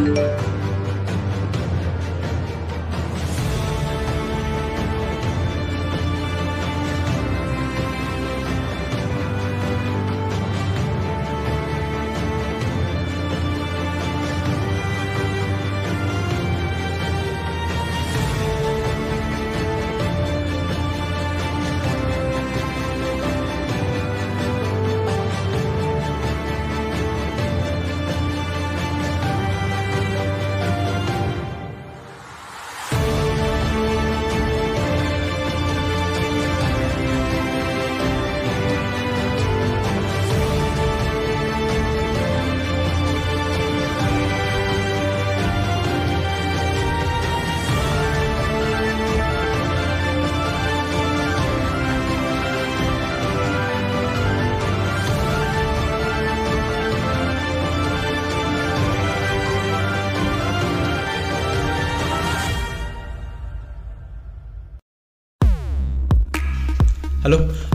Hello.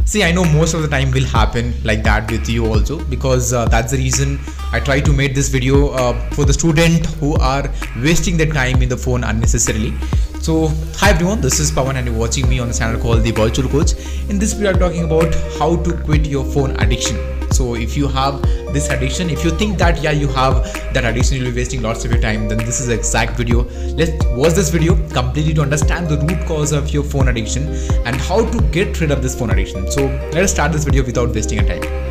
See, I know most of the time will happen like that with you also, because that's the reason I try to make this video for the student who are wasting their time in the phone unnecessarily. So hi everyone, this is Pawan and you're watching me on the channel called The Virtual Coach. In this video I'm talking about how to quit your phone addiction. So if you have this addiction, if you think that you have that addiction, you'll be wasting lots of your time, then this is the exact video. Let's watch this video completely to understand the root cause of your phone addiction and how to get rid of this phone addiction. So let us start this video without wasting your time.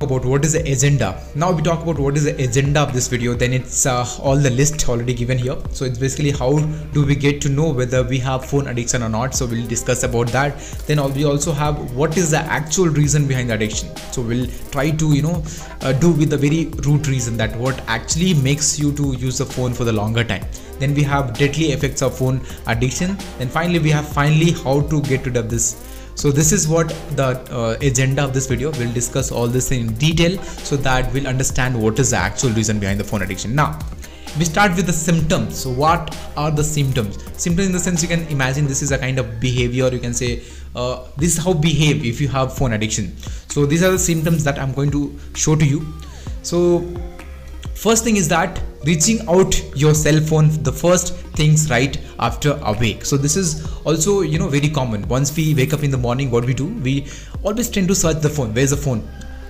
About what is the agenda. Now we talk about what is the agenda of this video, then it's all the list already given here. So it's basically how do we get to know whether we have phone addiction or not. So we'll discuss about that. Then we also have what is the actual reason behind the addiction. So we'll try to do with the very root reason, that what actually makes you to use the phone for the longer time. Then we have deadly effects of phone addiction. Then finally we have how to get rid of this. So this is what the agenda of this video. We'll discuss all this in detail so that we'll understand what is the actual reason behind the phone addiction. Now we start with the symptoms. So what are the symptoms? Symptoms in the sense, you can imagine this is a kind of behavior. You can say this is how behave if you have phone addiction. So these are the symptoms that I'm going to show to you. So first thing is that reaching out your cell phone the first things right after awake. So this is also very common. Once we wake up in the morning, what we do, we always tend to search the phone. Where's the phone?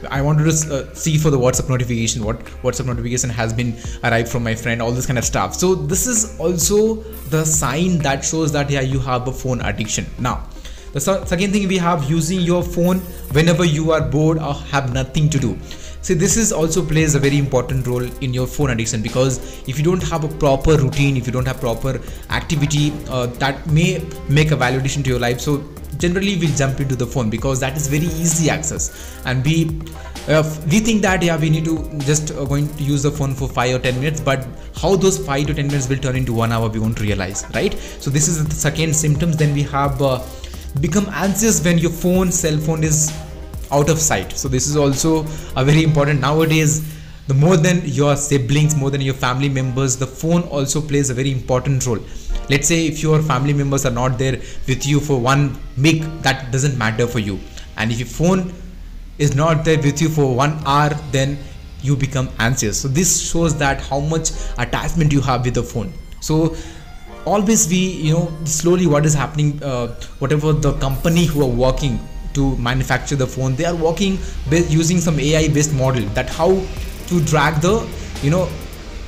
I wanted to see for the WhatsApp notification, what WhatsApp notification has been arrived from my friend, all this kind of stuff. So this is also the sign that shows that you have a phone addiction. Now the second thing, we have using your phone whenever you are bored or have nothing to do. See, this is also plays a very important role in your phone addiction, because if you don't have a proper routine, if you don't have proper activity that may make a value addition to your life, so generally we'll jump into the phone because that is very easy access, and we think that we need to just going to use the phone for 5 or 10 minutes, but how those 5 to 10 minutes will turn into 1 hour we won't realize, right? So this is the second symptoms. Then we have become anxious when your cell phone is out of sight. So this is also a very important. Nowadays, the more than your siblings, more than your family members, the phone also plays a very important role. Let's say if your family members are not there with you for 1 week, that doesn't matter for you, and if your phone is not there with you for 1 hour, then you become anxious. So this shows that how much attachment you have with the phone. So always we slowly what is happening, whatever the company who are working to manufacture the phone, they are working using some AI based model, that how to drag the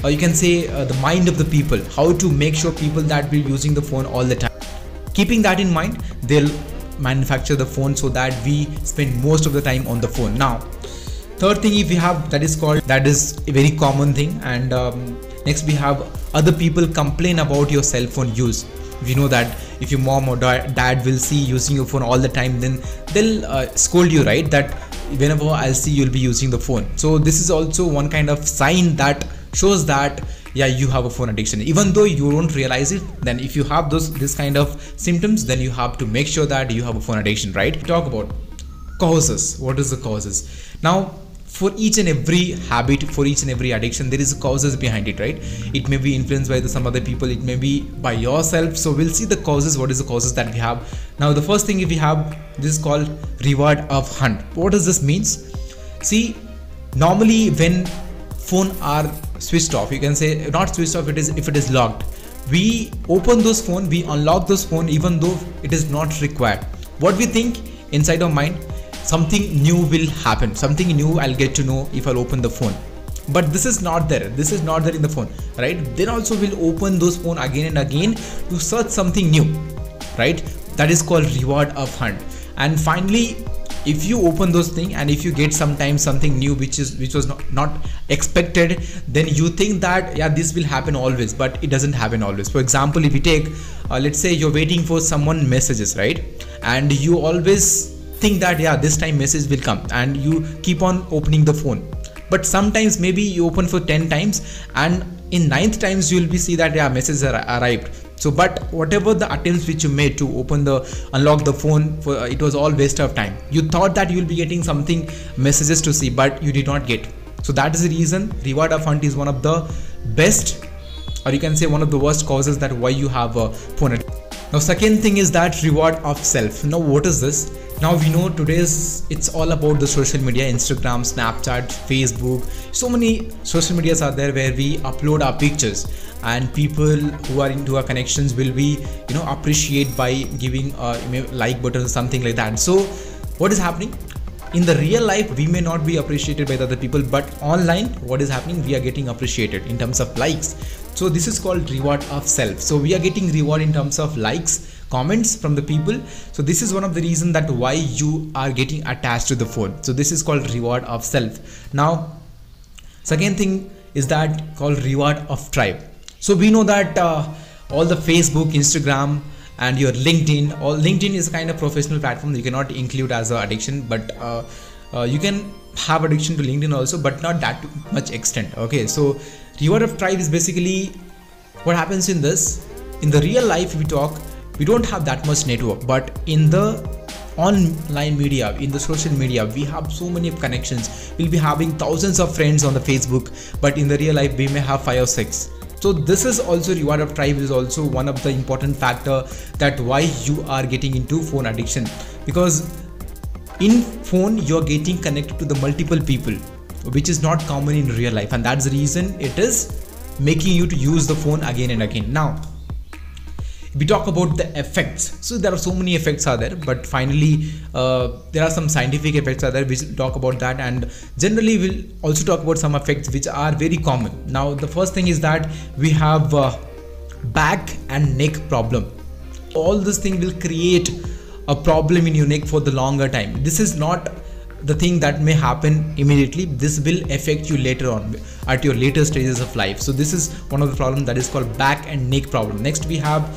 you can say the mind of the people, how to make sure people that will be using the phone all the time. Keeping that in mind, they'll manufacture the phone so that we spend most of the time on the phone. Now third thing, if we have, that is a very common thing. And next we have other people complain about your cell phone use. If you know that if your mom or dad will see using your phone all the time, then they'll scold you, right? That whenever I'll see, you'll be using the phone. So this is also one kind of sign that shows that you have a phone addiction, even though you don't realize it. Then if you have this kind of symptoms, then you have to make sure that you have a phone addiction, right? Talk about causes. What is the causes? Now for each and every habit, for each and every addiction, there is causes behind it, right? It may be influenced by some other people, it may be by yourself. So we'll see the causes. What is the causes that we have? Now the first thing, if we have, this is called reward of hunt. What does this means? See, normally when phone are switched off, you can say not switched off, it is if it is locked, we open those phone, we unlock those phone even though it is not required. What we think inside our mind, something new will happen, something new I'll get to know if I'll open the phone. But this is not there, this is not there in the phone, right? Then also we'll open those phone again and again to search something new, right? That is called reward of hunt. And finally, if you open those things and if you get sometimes something new which was not expected, then you think that yeah, this will happen always, but it doesn't happen always. For example, if you take let's say you're waiting for someone messages, right? And you always think that yeah, this time message will come, and you keep on opening the phone. But sometimes maybe you open for 10 times and in 9th times you will be see that yeah, messages are arrived. So but whatever the attempts which you made to unlock the phone, it was all waste of time. You thought that you will be getting something messages to see, but you did not get. So that is the reason reward of hunt is one of the best, or you can say one of the worst causes that why you have a phone addiction. Now second thing is that reward of self. Now what is this? Now we know it's all about the social media, Instagram, Snapchat, Facebook. So many social medias are there where we upload our pictures, and people who are into our connections will be appreciate by giving a like button or something like that. So what is happening? In the real life we may not be appreciated by the other people, but online what is happening, we are getting appreciated in terms of likes. So this is called reward of self. So we are getting reward in terms of likes, comments from the people. So this is one of the reasons that why you are getting attached to the phone. So this is called reward of self. Now second thing is that called reward of tribe. So we know that all the Facebook, Instagram and your LinkedIn is a kind of professional platform that you cannot include as an addiction, but you can have addiction to LinkedIn also, but not that much extent. Okay, so reward of tribe is basically what happens in this. In the real life, if we talk, we don't have that much network, but in the online media, in the social media, we have so many connections. We'll be having thousands of friends on the Facebook, but in the real life we may have 5 or 6. So this is also reward of tribe is also one of the important factor that why you are getting into phone addiction, because in phone you're getting connected to the multiple people, which is not common in real life, and that's the reason it is making you to use the phone again and again. Now we talk about the effects. So there are so many effects are there, but finally there are some scientific effects are there. We'll talk about that, and generally we'll also talk about some effects which are very common. Now the first thing is that we have back and neck problem. All this thing will create a problem in your neck for the longer time. This is not the thing that may happen immediately. This will affect you later on at your later stages of life. So this is one of the problems that is called back and neck problem. Next we have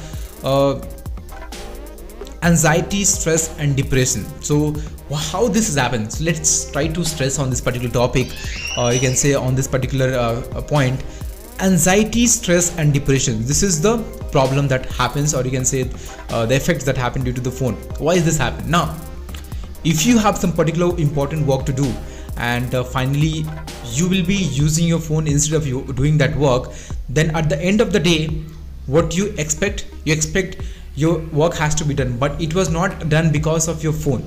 anxiety, stress and depression. So how this happens? So let's try to stress on this particular topic, or you can say on this particular point. Anxiety, stress and depression, this is the problem that happens, or you can say the effects that happen due to the phone. Why is this happen? Now if you have some particular important work to do, and finally you will be using your phone instead of you doing that work, then at the end of the day what you expect your work has to be done, but it was not done because of your phone.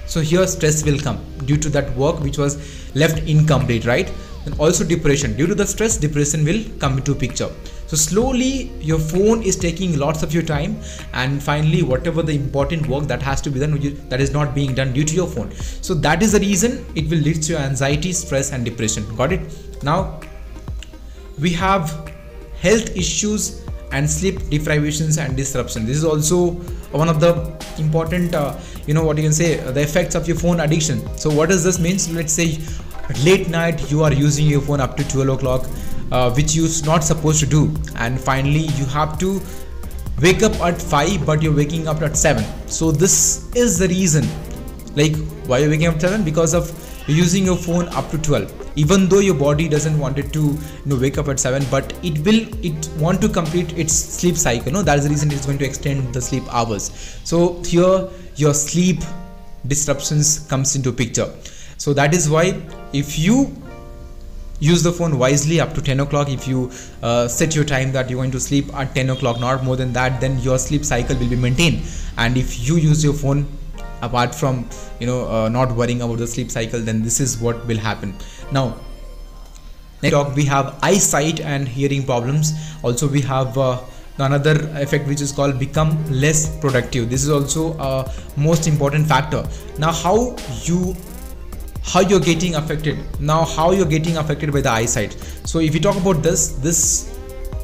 So here stress will come due to that work which was left incomplete, right? And also depression, due to the stress, depression will come into picture. So slowly your phone is taking lots of your time, and finally whatever the important work that has to be done, that is not being done due to your phone. So that is the reason it will lead to anxiety, stress and depression. Got it? Now we have health issues and sleep deprivations and disruption. This is also one of the important what you can say the effects of your phone addiction. So what does this mean? So let's say late night you are using your phone up to 12 o'clock, which you're not supposed to do, and finally you have to wake up at 5 but you're waking up at 7. So this is the reason, like why you're waking up at 7, because of using your phone up to 12, even though your body doesn't want it to wake up at 7, but it want to complete its sleep cycle. No, that's the reason it's going to extend the sleep hours. So here your sleep disruptions comes into picture. So that is why if you use the phone wisely up to 10 o'clock, if you set your time that you're going to sleep at 10 o'clock, not more than that, then your sleep cycle will be maintained. And if you use your phone apart from not worrying about the sleep cycle, then this is what will happen. Now Next talk, we have eyesight and hearing problems. Also we have another effect which is called become less productive. This is also a most important factor. Now how you're getting affected by the eyesight. So if you talk about this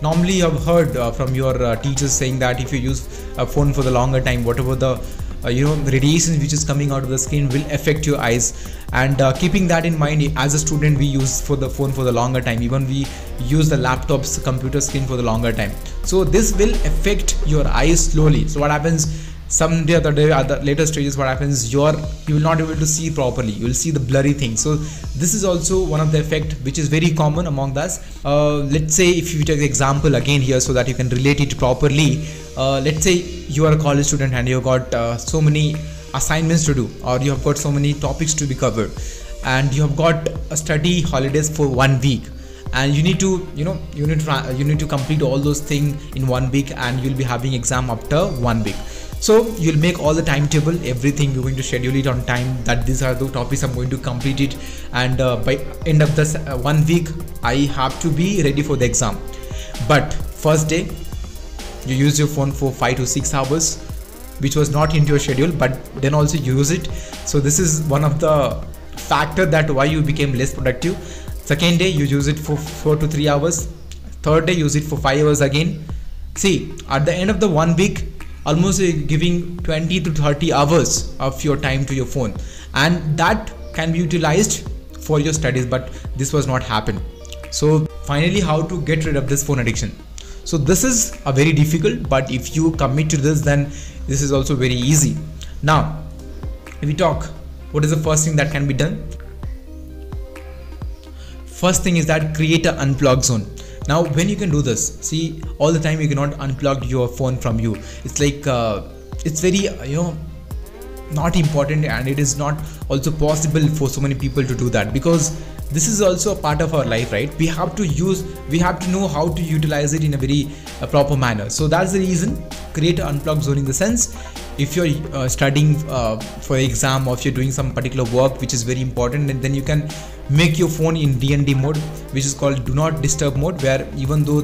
normally you have heard from your teachers saying that if you use a phone for the longer time, whatever the radiation which is coming out of the screen will affect your eyes. And keeping that in mind, as a student we use for the phone for the longer time, even we use the laptop's computer screen for the longer time, so this will affect your eyes slowly. So what happens, someday other day at the later stages, what happens, you will not be able to see properly, you will see the blurry thing. So this is also one of the effect which is very common among us. Let's say if you take the example again here so that you can relate it properly. Let's say you are a college student and you've got so many assignments to do, or you have got so many topics to be covered, and you have got a study holidays for 1 week, and you need to complete all those things in 1 week, and you'll be having exam after 1 week. So you'll make all the timetable, everything, you're going to schedule it on time, that these are the topics I'm going to complete it, and by end of this 1 week I have to be ready for the exam. But first day you use your phone for 5 to 6 hours, which was not into your schedule, but then also use it. So this is one of the factor that why you became less productive. Second day you use it for 4 to 3 hours. Third day use it for 5 hours again. See, at the end of the 1 week, almost giving 20 to 30 hours of your time to your phone, and that can be utilized for your studies, but this was not happen. So finally, how to get rid of this phone addiction? So this is a very difficult, but if you commit to this, then this is also very easy. Now if we talk, what is the first thing that can be done? First thing is that create an unplug zone. Now when you can do this, see, all the time you cannot unplug your phone from you. It's like it's very not important, and it is not also possible for so many people to do that, because this is also a part of our life, right? We have to know how to utilize it in a very proper manner. So that's the reason, create an unplug zone, in the sense, if you're studying for exam, or if you're doing some particular work which is very important, and then you can make your phone in DND mode, which is called do not disturb mode, where even though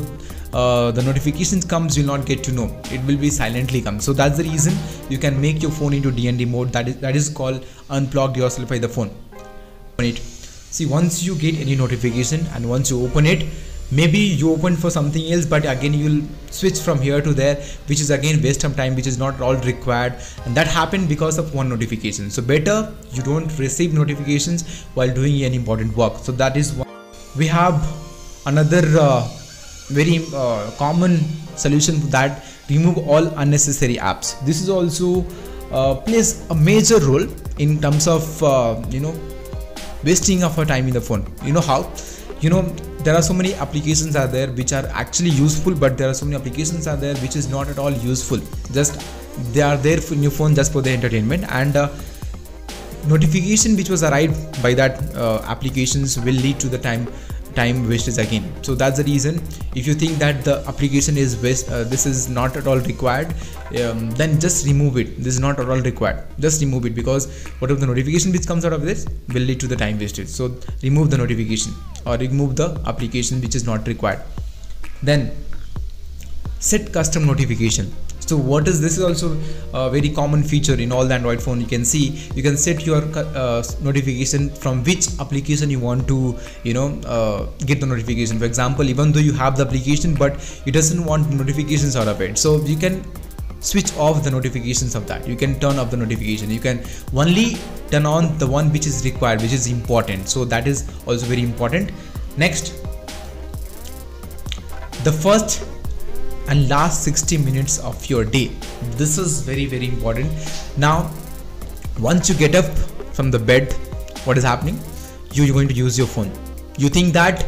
the notifications comes, you'll not get to know, it will be silently come. So that's the reason you can make your phone into DND mode. That is called unplug yourself by the phone. See, once you get any notification and once you open it, maybe you open for something else, but again you will switch from here to there, which is again waste of time, which is not all required, and that happened because of one notification. So better you don't receive notifications while doing any important work. So that is one. We have another very common solution for that: remove all unnecessary apps. This is also plays a major role in terms of wasting of our time in the phone. You know how? There are so many applications are there which are actually useful, but there are so many applications are there which is not at all useful. Just they are there in your phone just for the entertainment, and notification which was arrived by that applications will lead to the time wastage again. So that's the reason, if you think that the application is this is not at all required, then just remove it. This is not at all required, just remove it, because whatever the notification which comes out of this will lead to the time wastage. So remove the notification or remove the application which is not required. Then set custom notification. So what is this? Is also a very common feature in all the Android phone. You can see, you can set your notification from which application you want to get the notification. For example, even though you have the application but it doesn't want notifications out of it, so you can switch off the notifications of that. You can turn off the notification. You can only turn on the one which is required, which is important. So that is also very important. Next, the first and last 60 minutes of your day. This is very, very important. Now, once you get up from the bed, what is happening? You're going to use your phone. You think that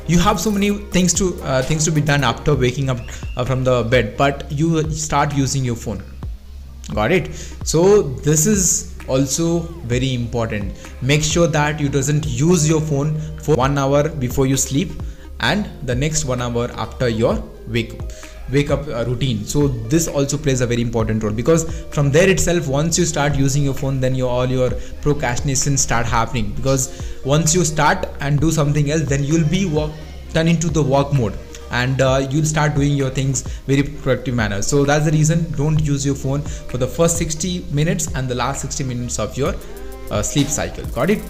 you have so many things to be done after waking up from the bed, but you start using your phone. Got it? So this is also very important. Make sure that you doesn't use your phone for 1 hour before you sleep and the next 1 hour after your wake up. wake up routine. So this also plays a very important role, because from there itself, once you start using your phone, then all your procrastination start happening, because once you start and do something else, then you'll be turn into the work mode, and you'll start doing your things very productive manner. So that's the reason, don't use your phone for the first 60 minutes and the last 60 minutes of your sleep cycle. Got it?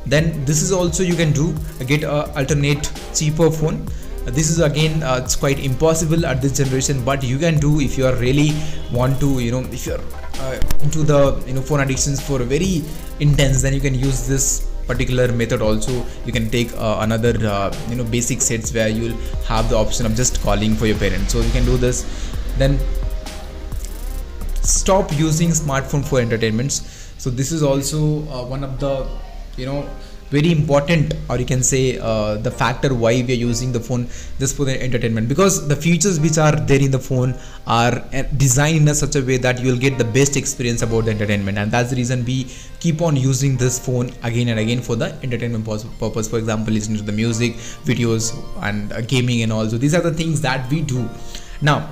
Then this is also you can do, get a alternate cheaper phone. This is again it's quite impossible at this generation, but you can do if you are really want to, if you're into the phone addictions for very intense, then you can use this particular method also. You can take another basic sets where you'll have the option of just calling for your parents, so you can do this. Then stop using smartphone for entertainments. So this is also one of the very important, or you can say the factor why we are using the phone just for the entertainment, because the features which are there in the phone are designed in a such a way that you will get the best experience about the entertainment, and that's the reason we keep on using this phone again and again for the entertainment purpose. For example, listening to the music, videos, and gaming, and also these are the things that we do. Now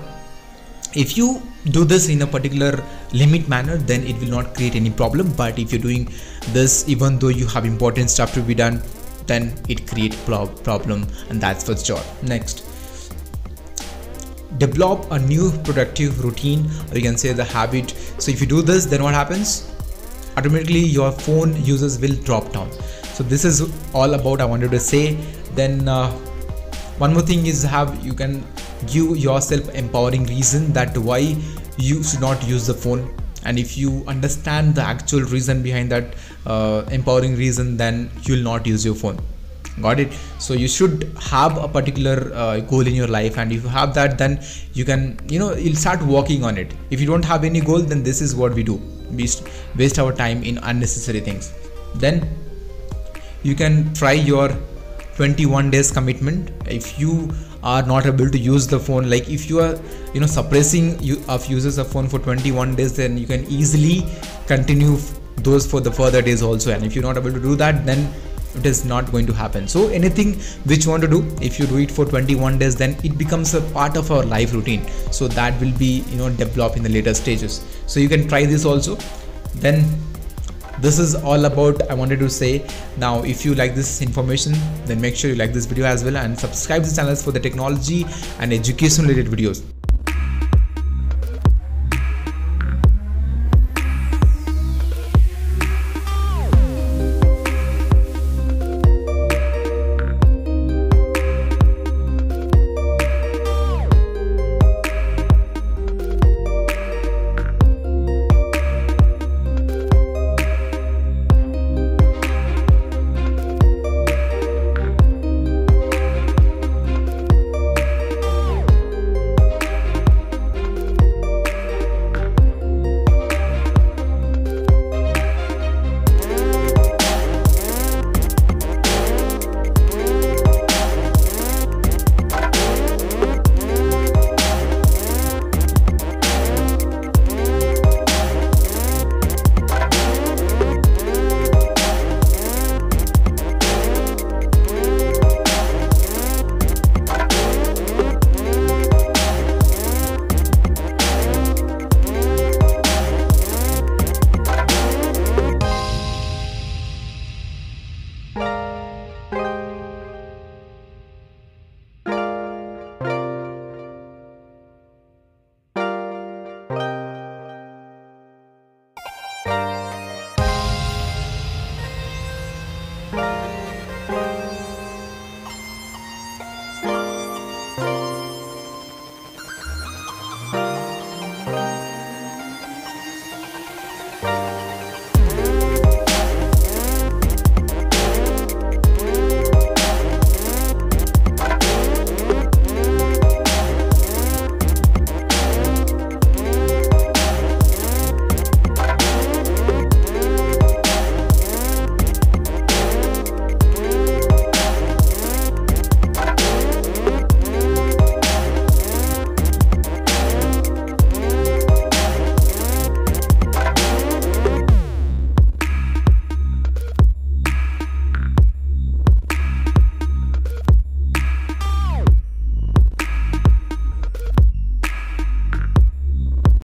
if you do this in a particular limit manner, then it will not create any problem, but if you're doing this even though you have important stuff to be done, then it creates problem, and that's for sure. Next, develop a new productive routine, or you can say the habit. So if you do this, then what happens? Automatically your phone users will drop down. So this is all about I wanted to say. Then one more thing is you can give yourself empowering reason that why you should not use the phone, and if you understand the actual reason behind that empowering reason, then you will not use your phone. Got it? So you should have a particular goal in your life, and if you have that, then you can you'll start working on it. If you don't have any goal, then this is what we do, we waste our time in unnecessary things. Then you can try your 21 days commitment. If you are not able to use the phone, like if you are suppressing of users of phone for 21 days, then you can easily continue those for the further days also, and if you're not able to do that, then it is not going to happen. So anything which you want to do, if you do it for 21 days, then it becomes a part of our life routine, so that will be developed in the later stages. So you can try this also. Then this is all about I wanted to say. Now if you like this information, then make sure you like this video as well, and subscribe to the channels for the technology and education related videos.